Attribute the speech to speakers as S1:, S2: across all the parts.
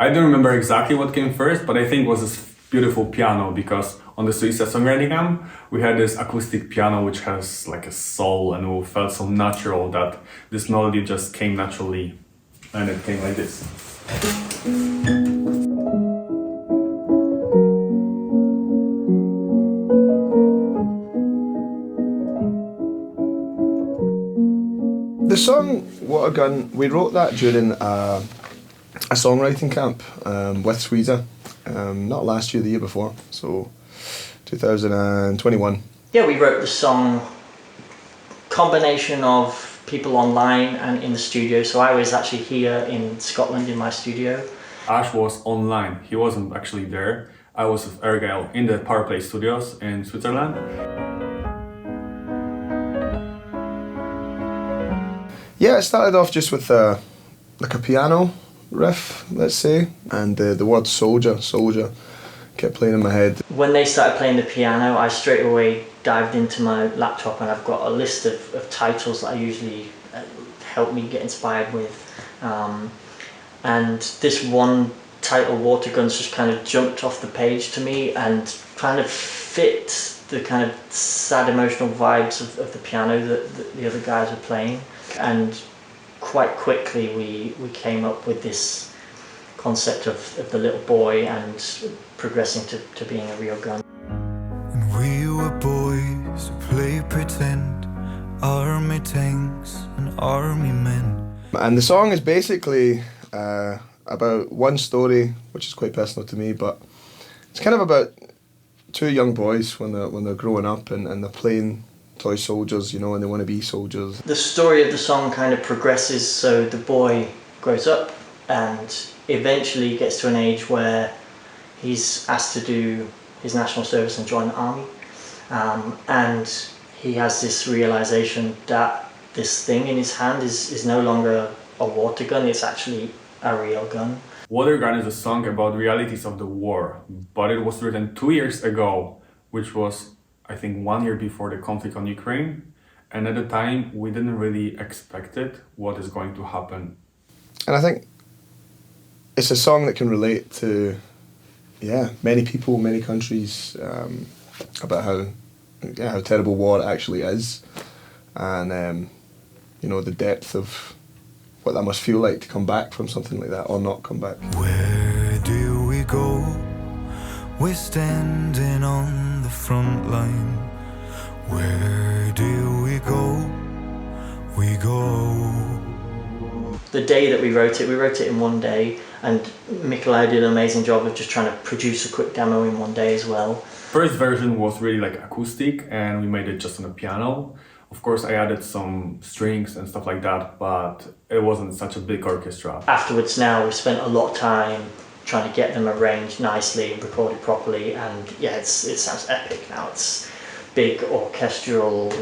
S1: I don't remember exactly what came first, but I think it was this beautiful piano, because on the SUISA Songwriting Camp we had this acoustic piano which has like a soul, and it felt so natural that this melody just came naturally, and it came like this.
S2: The song Watergun, we wrote that during a songwriting camp with SUISA, not last year, the year before, so 2021.
S3: Yeah, we wrote the song, combination of people online and in the studio, so I was actually here in Scotland in my studio.
S1: Ash was online, he wasn't actually there. I was with Argyle in the Power Play studios in Switzerland.
S2: Yeah, it started off just with like a piano riff, let's say, and the word soldier kept playing in my head.
S3: When they started playing the piano, I straight away dived into my laptop, and I've got a list of titles that I usually help me get inspired with. And this one title, Waterguns, just kind of jumped off the page to me and kind of fit the kind of sad emotional vibes of the piano that the other guys were playing. And quite quickly we came up with this concept of the little boy and progressing to being a real gun.
S4: And we were boys who play pretend, army tanks and army men.
S2: And the song is basically about one story, which is quite personal to me, but it's kind of about two young boys when they're growing up and they're playing toy soldiers, you know, and they want to be soldiers.
S3: The story of the song kind of progresses, so the boy grows up and eventually gets to an age where he's asked to do his national service and join the army, and he has this realization that this thing in his hand is no longer a water gun, it's actually a real gun.
S1: Watergun is a song about realities of the war, but it was written 2 years ago, which was I think 1 year before the conflict on Ukraine, and at the time we didn't really expect it, what is going to happen.
S2: And I think it's a song that can relate to many people, many countries, about how terrible war actually is, and you know, the depth of what that must feel like to come back from something like that or not come back.
S4: Where do we go? We're standing on the front line. Where do we go? We go.
S3: The day that we wrote it in one day, and Mikolaj did an amazing job of just trying to produce a quick demo in one day as well.
S1: First version was really like acoustic, and we made it just on a piano. Of course I added some strings and stuff like that, but it wasn't such a big orchestra.
S3: Afterwards now we spent a lot of time trying to get them arranged nicely and recorded properly, and yeah, it sounds epic now. It's big orchestral,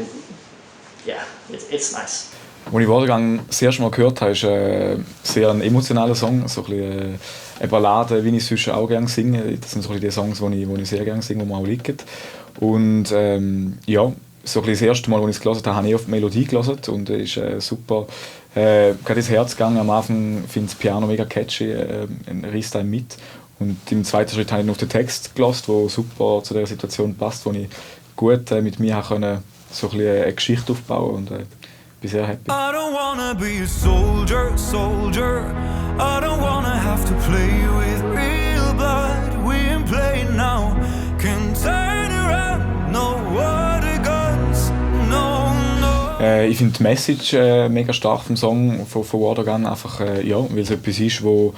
S3: yeah, it's nice.
S5: Als ich Watergun das erste Mal gehört habe, ist sehr ein emotionaler Song, so ein bisschen eine Ballade, wie ich sonst auch gerne singe. Das sind so ein bisschen die Songs, die ich sehr gerne singe, die mir auch liegen. Und ja, so ein bisschen das erste Mal, als ich es gehört habe, habe ich auf die Melodie gehört und es ist super. Gerade ins Herz gegangen. Am Anfang finde ich das Piano mega catchy, reißt einen mit. Und im zweiten Schritt habe ich noch den Text gehört, der super zu der Situation passt, wo ich gut mit mir konnte, so ein bisschen eine Geschichte aufbauen und bin sehr happy.
S4: I don't wanna be a soldier, soldier. I don't wanna have to play with real blood. We ain't playing now. Can turn around, no water guns, no, no.
S5: Ich finde die Message mega stark vom Song von Watergun, einfach, weil es etwas ist, wo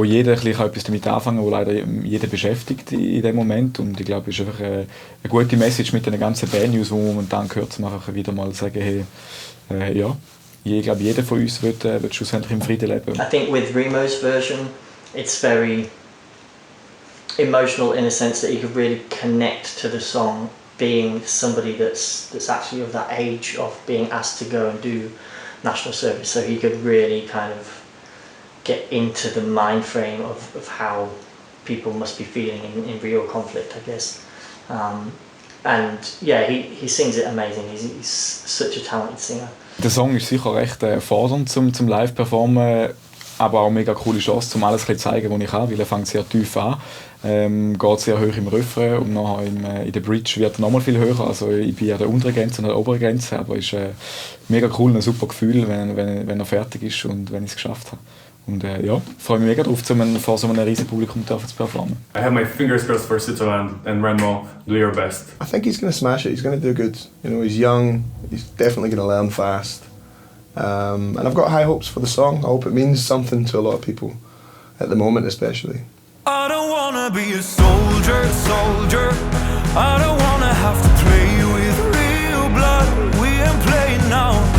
S5: jeder etwas damit anfangen kann, wo leider jeder beschäftigt in dem Moment. Und ich glaube, es ist einfach eine gute Message mit den ganzen Bad News, die man momentan gehört, zu machen, wieder mal sagen, hey, ich glaube, jeder von uns wird schlussendlich im Frieden leben.
S3: I think with Remo's version, it's very emotional in a sense that you could really connect to the song, being somebody that's actually of that age of being asked to go and do national service, so he could really kind of get into the mind frame of how people must be feeling in real conflict, I guess. And yeah, he sings it amazing. He's such a talented singer.
S5: Der Song ist sicher recht fordernd zum Live-Performen. aber auch eine mega coole Chance, um alles zu zeigen, was ich kann, weil er fängt sehr tief an, geht sehr hoch im Refrain und nachher in der Bridge wird er nochmal viel höher, also ich bin an der unteren Grenze und an der oberen Grenze, aber es ist mega cool, ein super Gefühl, wenn er fertig ist und wenn ich es geschafft habe. Und ja, freue mich mega drauf, vor so einem riesigen Publikum zu performen.
S1: I have my fingers crossed for Switzerland, and Remo, do your best.
S2: I think he's going to smash it. He's going to do good. You know, he's young. He's definitely going to learn fast. And I've got high hopes for the song. I hope it means something to a lot of people, at the moment especially.
S4: I don't wanna be a soldier, soldier. I don't wanna have to play with real blood. We ain't playing now.